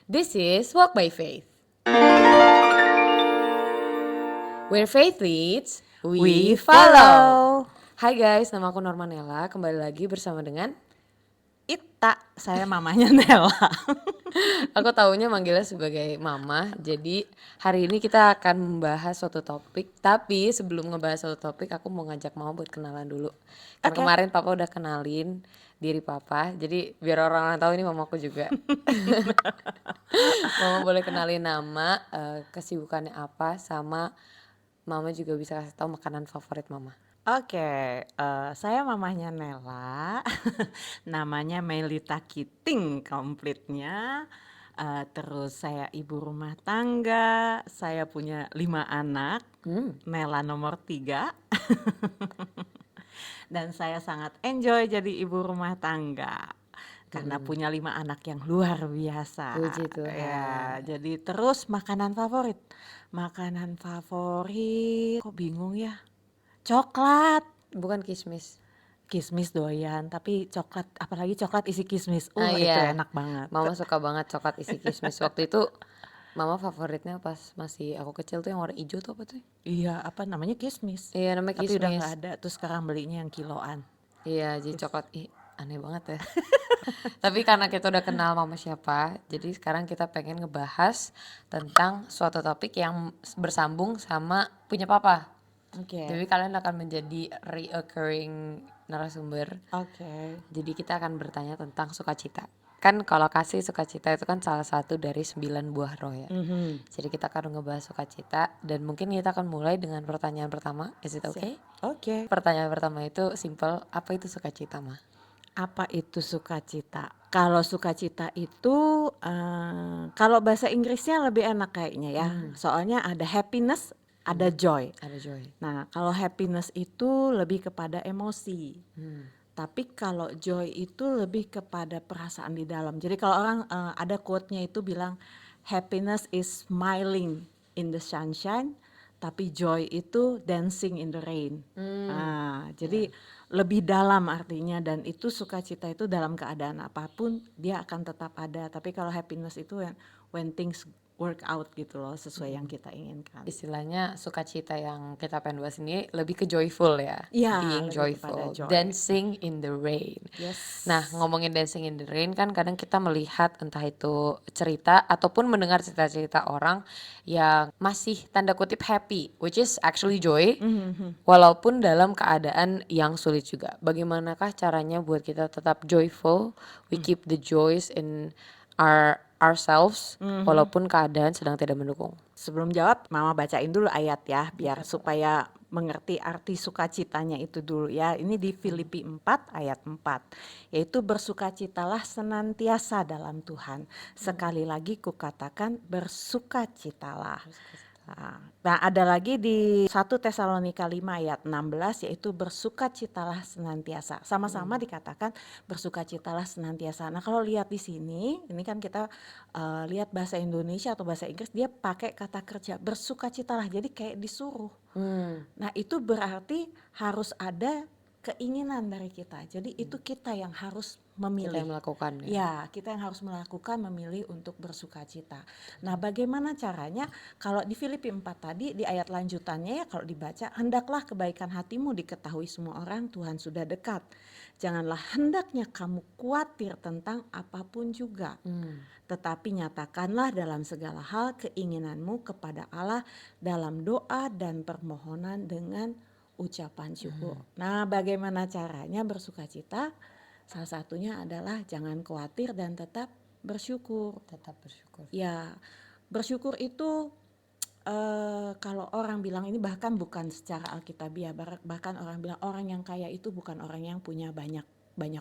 This is Walk by Faith. Where faith leads, we follow. Hai guys, nama aku Normanella. Kembali lagi bersama dengan Ita, saya mamanya Nela. aku taunya manggilnya sebagai mama. Jadi hari ini kita akan membahas suatu topik. Tapi sebelum ngebahas suatu topik, aku mau ngajak mama buat kenalan dulu. Kan Oke. kemarin papa udah kenalin diri papa. Jadi biar orang-orang tahu ini mamaku juga. Mama boleh kenalin nama, kesibukannya apa, sama mama juga bisa kasih tahu makanan favorit mama. Oke, saya mamanya Nela. Namanya Melita Kiting komplitnya. Terus saya ibu rumah tangga. Saya punya 5 anak. Nela nomor 3. Dan saya sangat enjoy jadi ibu rumah tangga. Karena punya 5 anak yang luar biasa. Puji Tuhan. Ya, jadi terus makanan favorit. Makanan favorit, kok bingung ya? Coklat. Bukan kismis. Kismis doyan, tapi coklat, apalagi coklat isi kismis. Itu Iya. enak banget. Mama suka banget coklat isi kismis. Waktu itu mama favoritnya pas masih aku kecil tuh yang warna hijau tuh apa tuh? Iya, apa namanya kismis. Iya, namanya Tapi udah kismis. nggak ada, terus sekarang belinya yang kiloan. Iya, jadi coklat. Ih, aneh banget ya. Tapi karena kita udah kenal mama siapa, jadi sekarang kita pengen ngebahas tentang suatu topik yang bersambung sama punya papa. Oke. Jadi kalian akan menjadi reoccurring narasumber. Oke. Jadi kita akan bertanya tentang sukacita. Kan kalau kasih sukacita itu kan salah satu dari 9 buah roh ya. Jadi kita akan ngebahas sukacita dan mungkin kita akan mulai dengan pertanyaan pertama. Is it okay? Oke. Pertanyaan pertama itu simple, apa itu sukacita, Ma? Apa itu sukacita? Kalau sukacita itu, kalau bahasa Inggrisnya lebih enak kayaknya ya. Soalnya ada happiness, ada joy. Ada joy. Nah, kalau happiness itu lebih kepada emosi. Tapi kalau joy itu lebih kepada perasaan di dalam. Jadi kalau orang ada quote-nya itu bilang happiness is smiling in the sunshine, tapi joy itu dancing in the rain. Jadi lebih dalam artinya, dan itu sukacita itu dalam keadaan apapun dia akan tetap ada. Tapi kalau happiness itu when things work out gitu loh, sesuai yang kita inginkan. Istilahnya sukacita yang kita pengen bahas ini lebih ke joyful ya. Iya, Being lebih kepada joyful, joy. dancing in the rain. Yes. Nah, ngomongin dancing in the rain kan kadang kita melihat entah itu cerita ataupun mendengar cerita-cerita orang yang masih tanda kutip happy, which is actually joy, walaupun dalam keadaan yang sulit juga. Bagaimanakah caranya buat kita tetap joyful? We keep the joys in ourselves walaupun keadaan sedang tidak mendukung. Sebelum jawab, Mama bacain dulu ayat ya, biar supaya mengerti arti sukacitanya itu dulu ya. Ini di Filipi 4 ayat 4, yaitu bersukacitalah senantiasa dalam Tuhan. Sekali lagi kukatakan bersukacitalah. Nah, ada lagi di 1 Tesalonika 5 ayat 16, yaitu bersukacitalah senantiasa. Sama-sama dikatakan bersukacitalah senantiasa. Nah, kalau lihat di sini, ini kan kita lihat bahasa Indonesia atau bahasa Inggris, dia pakai kata kerja bersukacitalah. Jadi kayak disuruh. Nah, itu berarti harus ada keinginan dari kita. Jadi itu kita yang harus memilih. Kita yang melakukan ya. Ya, kita yang harus melakukan, memilih untuk bersukacita. Nah, bagaimana caranya? Kalau di Filipi 4 tadi, di ayat lanjutannya ya, kalau dibaca, hendaklah kebaikan hatimu diketahui semua orang, Tuhan sudah dekat. Janganlah hendaknya kamu khawatir tentang apapun juga. Tetapi nyatakanlah dalam segala hal keinginanmu kepada Allah dalam doa dan permohonan dengan ucapan syukur. Nah, bagaimana caranya bersukacita? Salah satunya adalah jangan khawatir dan tetap bersyukur. Tetap bersyukur. Ya, bersyukur itu kalau orang bilang ini, bahkan bukan secara alkitabiah, bahkan orang bilang orang yang kaya itu bukan orang yang punya banyak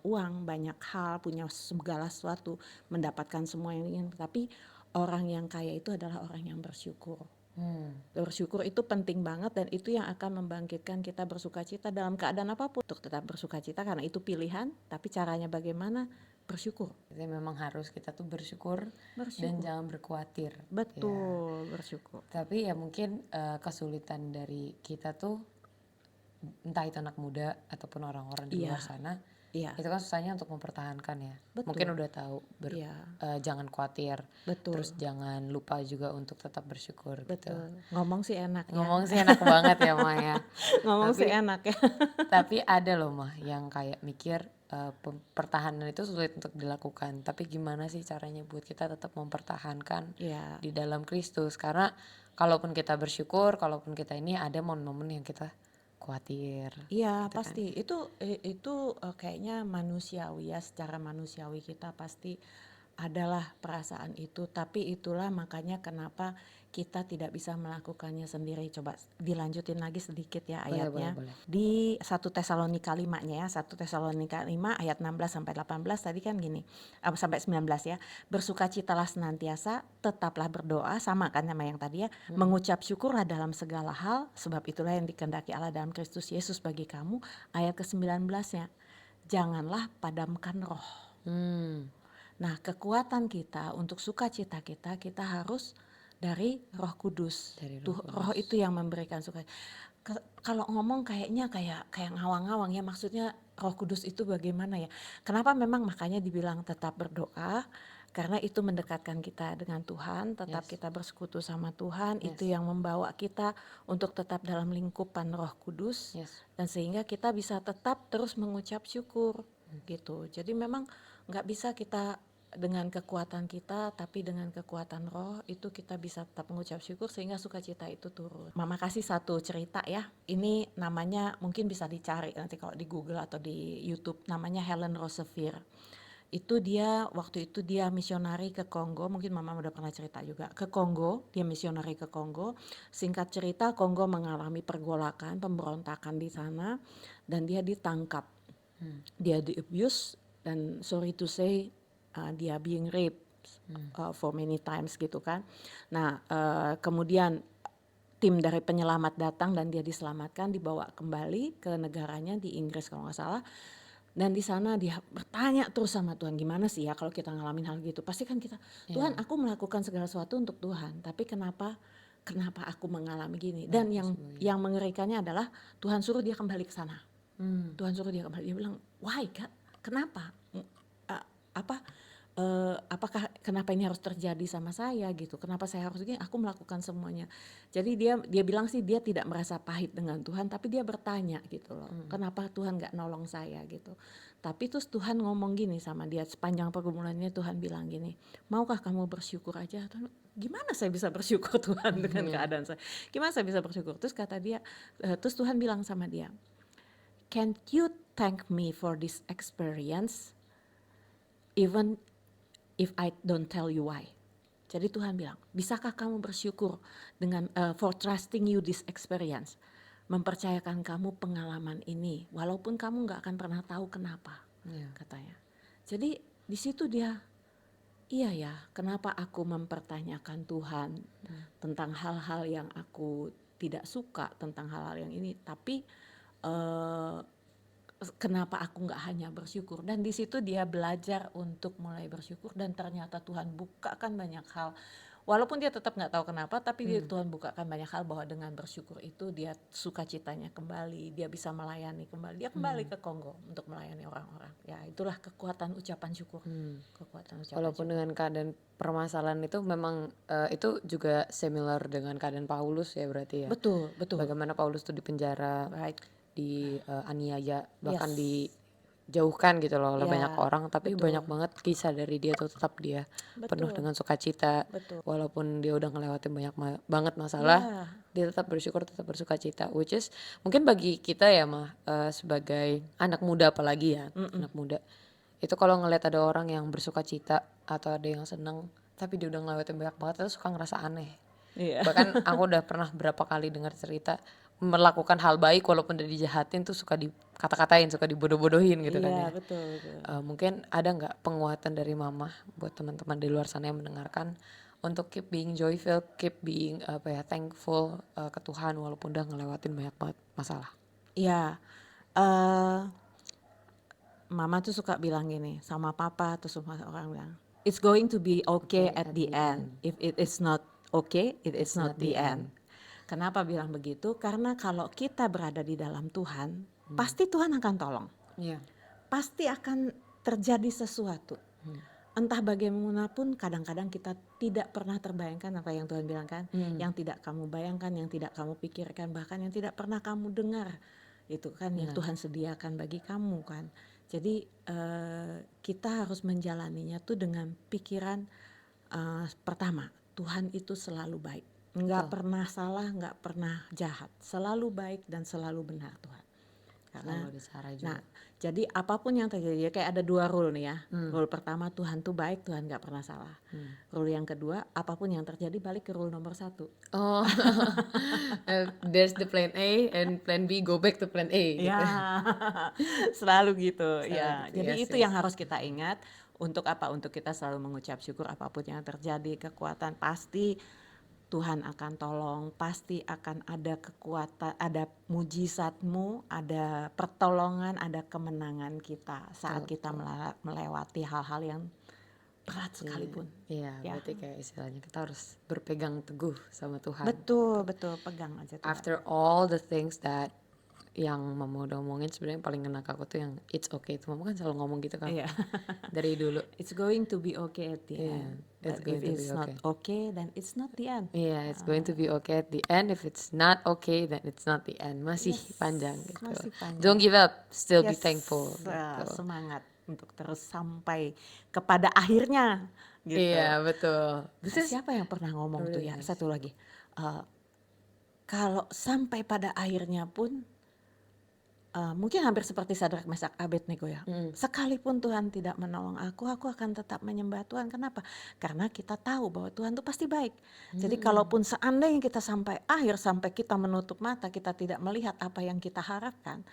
uang, banyak hal, punya segala sesuatu, mendapatkan semua yang ingin, tapi orang yang kaya itu adalah orang yang bersyukur. Bersyukur itu penting banget, dan itu yang akan membangkitkan kita bersukacita dalam keadaan apapun. Untuk tetap bersukacita karena itu pilihan, tapi caranya bagaimana? Bersyukur. Jadi memang harus kita tuh bersyukur dan jangan berkhawatir. Betul, bersyukur. Tapi ya mungkin kesulitan dari kita tuh, entah itu anak muda ataupun orang-orang di luar sana, Iya, Itu kan susahnya untuk mempertahankan ya. Mungkin betul. udah tahu Iya, jangan khawatir, terus betul. jangan lupa juga untuk tetap bersyukur gitu. Betul. Ngomong sih enak ya. Ngomong sih enak banget ya Ma ya. Ngomong sih Tapi enak ya. ada loh Mah yang kayak mikir pertahanan itu sulit untuk dilakukan. Tapi gimana sih caranya buat kita tetap mempertahankan Iya. di dalam Kristus? Karena kalaupun kita bersyukur, kalaupun kita ini ada momen-momen yang kita khawatir Iya, gitu kan. pasti. Itu kayaknya manusiawi ya, secara manusiawi kita pasti adalah perasaan itu, tapi itulah makanya kenapa kita tidak bisa melakukannya sendiri. Coba dilanjutin lagi sedikit ya Boleh, boleh, ayatnya. boleh. Di 1 Tesalonika 5-nya ya, 1 Tesalonika 5 ayat 16 sampai 18 tadi kan gini, sampai 19 ya. Bersukacitalah senantiasa, tetaplah berdoa, sama kan sama yang tadi ya. Mengucap syukurlah dalam segala hal, sebab itulah yang dikehendaki Allah dalam Kristus Yesus bagi kamu. Ayat ke-19-nya, janganlah padamkan roh. Hmm, Nah, kekuatan kita untuk sukacita kita, kita harus dari Roh Kudus. dari Roh Tuh, Roh Kudus. itu yang memberikan sukacita. Kalau ngomong kayaknya kayak ngawang-ngawang ya, maksudnya Roh Kudus itu bagaimana ya? Kenapa memang makanya dibilang tetap berdoa? Karena itu mendekatkan kita dengan Tuhan, tetap Yes, kita bersekutu sama Tuhan, itu yes, yang membawa kita untuk tetap dalam lingkupan Roh Kudus, yes. dan sehingga kita bisa tetap terus mengucap syukur gitu. Jadi memang nggak bisa kita dengan kekuatan kita, tapi dengan kekuatan roh itu kita bisa tetap mengucap syukur sehingga sukacita itu turun. Mama kasih satu cerita ya, ini namanya mungkin bisa dicari nanti kalau di Google atau di YouTube, namanya Helen Roseveare. Itu dia waktu itu dia misionari ke Kongo, mungkin mama udah pernah cerita juga, ke Kongo, dia misionari ke Kongo. Singkat cerita, Kongo mengalami pergolakan, pemberontakan di sana, dan dia ditangkap, dia di abuse, dan sorry to say dia being raped for many times gitu kan. Nah, kemudian tim dari penyelamat datang dan dia diselamatkan, dibawa kembali ke negaranya di Inggris kalau nggak salah. Dan di sana dia bertanya terus sama Tuhan, gimana sih ya kalau kita ngalamin hal gitu? Pasti kan kita, Tuhan, Ya, aku melakukan segala sesuatu untuk Tuhan, tapi kenapa aku mengalami gini? Dan melakukan yang semuanya. mengerikannya adalah Tuhan suruh dia kembali ke sana. Hmm, Tuhan suruh dia kembali. Dia bilang, why God? Kenapa? Apa? Apakah kenapa ini harus terjadi sama saya gitu? Kenapa saya harus gini? Aku melakukan semuanya. Jadi dia bilang sih dia tidak merasa pahit dengan Tuhan, tapi dia bertanya gitu loh. Kenapa Tuhan nggak nolong saya gitu? Tapi terus Tuhan ngomong gini sama dia sepanjang pergumulannya, Tuhan bilang gini, maukah kamu bersyukur aja? Gimana saya bisa bersyukur Tuhan dengan ya. keadaan saya? Gimana saya bisa bersyukur? Terus kata dia, terus Tuhan bilang sama dia, can't you thank me for this experience even if I don't tell you why? Jadi Tuhan bilang, bisakah kamu bersyukur dengan for trusting you this experience, mempercayakan kamu pengalaman ini, walaupun kamu nggak akan pernah tahu kenapa, Ya. katanya. Jadi di situ dia, iya ya, kenapa aku mempertanyakan Tuhan tentang hal-hal yang aku tidak suka, tentang hal-hal yang ini, tapi eh, kenapa aku nggak hanya bersyukur. Dan di situ dia belajar untuk mulai bersyukur, dan ternyata Tuhan bukakan banyak hal, walaupun dia tetap nggak tahu kenapa, tapi Tuhan bukakan banyak hal bahwa dengan bersyukur itu dia sukacitanya kembali, dia bisa melayani kembali, dia kembali ke Kongo untuk melayani orang-orang. Ya itulah kekuatan ucapan syukur. Kekuatan ucapan Walaupun syukur. dengan keadaan permasalahan itu memang itu juga similar dengan keadaan Paulus ya berarti ya. Betul, betul. Bagaimana Paulus tuh di penjara, Right. aniaya, bahkan Yes. dijauhkan gitu loh oleh banyak Ya, orang, tapi betul. banyak banget kisah dari dia tuh tetap dia penuh Betul. dengan sukacita. Betul. Walaupun dia udah ngelewatin banyak banget masalah, Ya. dia tetap bersyukur, tetap bersukacita. Which is mungkin bagi kita ya mah sebagai anak muda apalagi ya, anak muda. Itu kalau ngeliat ada orang yang bersukacita atau ada yang seneng, tapi dia udah ngelewatin banyak banget, itu suka ngerasa aneh. Iya. Bahkan aku udah pernah berapa kali dengar cerita melakukan hal baik walaupun udah dijahatin tuh suka dikata-katain, suka dibodoh-bodohin gitu kan Iya, ya. betul, betul. Mungkin ada nggak penguatan dari mama buat teman-teman di luar sana yang mendengarkan untuk keep being joyful, keep being thankful ke Tuhan walaupun udah ngelewatin banyak banget masalah. Iya. eh Mama tuh suka bilang gini sama papa, terus semua orang bilang, it's going to be okay Okay, at at the the end. end. If it is not okay, it is It's not not the the end. end. Kenapa bilang begitu? Karena kalau kita berada di dalam Tuhan, pasti Tuhan akan tolong. Iya. pasti akan terjadi sesuatu. Entah bagaimanapun, kadang-kadang kita tidak pernah terbayangkan apa yang Tuhan bilang kan, yang tidak kamu bayangkan, yang tidak kamu pikirkan, bahkan yang tidak pernah kamu dengar, itu kan yang Tuhan sediakan bagi kamu kan. Jadi kita harus menjalaninya tuh dengan pikiran pertama, Tuhan itu selalu baik, nggak pernah salah, nggak pernah jahat, selalu baik dan selalu benar Tuhan. Karena, Selalu ada cara juga. nah, jadi apapun yang terjadi, kayak ada 2 rule nih ya. Rule pertama, Tuhan tuh baik, Tuhan nggak pernah salah. Rule yang kedua, apapun yang terjadi balik ke rule nomor 1. Oh, there's the plan A and plan B, go back to plan A gitu. Ya, selalu gitu. Ya, gitu, jadi yes, itu yes. yang harus kita ingat. Untuk apa? Untuk kita selalu mengucap syukur apapun yang terjadi, kekuatan pasti Tuhan akan tolong, pasti akan ada kekuatan, ada mujizatmu, ada pertolongan, ada kemenangan kita saat kita melewati hal-hal yang berat sekalipun. Iya, Ya. berarti kayak istilahnya kita harus berpegang teguh sama Tuhan. Betul, pegang aja Tuhan. After all the things that yang Mama udah omongin, sebenarnya yang paling ngena ke aku tuh yang it's okay. Itu Mama kan selalu ngomong gitu kan Iya. dari dulu. It's going to be okay at the end. it's But going if to it's be not okay. okay, then it's not the end. Iya, it's going to be okay at the end. If it's not okay, then it's not the end. Masih panjang gitu. Masih panjang. Don't give up, still be Yes, thankful gitu. semangat untuk terus sampai kepada akhirnya gitu. Iya, betul. Siapa yang pernah ngomong tuh ya? Satu lagi, kalau sampai pada akhirnya pun mungkin hampir seperti Sadrak Mesak Abednego ya. Sekalipun Tuhan tidak menolong aku akan tetap menyembah Tuhan. Kenapa? Karena kita tahu bahwa Tuhan itu pasti baik. Jadi kalaupun seandainya kita sampai akhir, sampai kita menutup mata, kita tidak melihat apa yang kita harapkan,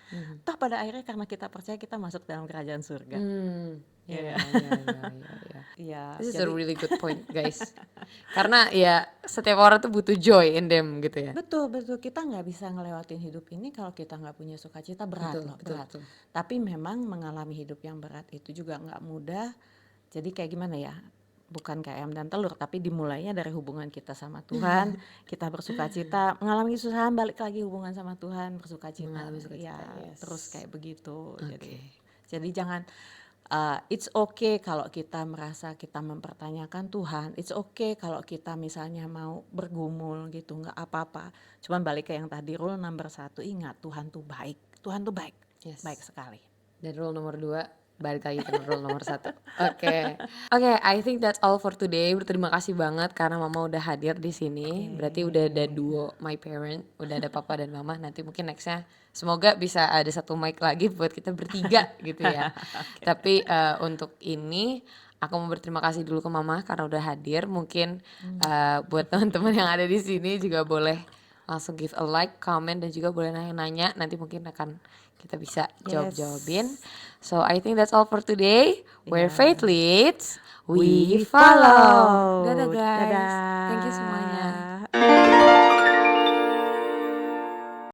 toh pada akhirnya karena kita percaya kita masuk dalam kerajaan surga. Iya. Iya, This is a really good point, guys. Karena ya setiap orang tuh butuh joy in them gitu ya. betul, kita nggak bisa ngelewatin hidup ini kalau kita nggak punya sukacita, berat loh, berat. betul. Tapi memang mengalami hidup yang berat itu juga nggak mudah. Jadi kayak gimana ya? Bukan kayak ayam dan telur, tapi dimulainya dari hubungan kita sama Tuhan. Kita bersukacita, mengalami kesusahan, balik lagi hubungan sama Tuhan, bersukacita. Mengalami sukacita, Ya, yes. terus kayak begitu. Oke. Jadi jangan it's okay kalau kita merasa kita mempertanyakan Tuhan. It's okay kalau kita misalnya mau bergumul gitu, nggak apa-apa. Cuman balik ke yang tadi, rule number 1, ingat Tuhan tuh baik. Tuhan tuh baik, Yes. baik sekali. Dan rule nomor 2 balik lagi ke rule nomor 1. Oke, I think that's all for today. Berterima kasih banget karena Mama udah hadir di sini. Berarti udah ada duo my parent, udah ada Papa dan Mama. Nanti mungkin nextnya semoga bisa ada satu mic lagi buat kita bertiga gitu ya. Tapi untuk ini aku mau berterima kasih dulu ke Mama karena udah hadir. Mungkin buat teman-teman yang ada di sini juga boleh langsung give a like, comment, dan juga boleh nanya-nanya. Nanti mungkin akan kita bisa jawab-jawabin. So I think that's all for today. Where faith leads, we follow. Dadah guys. Dadah.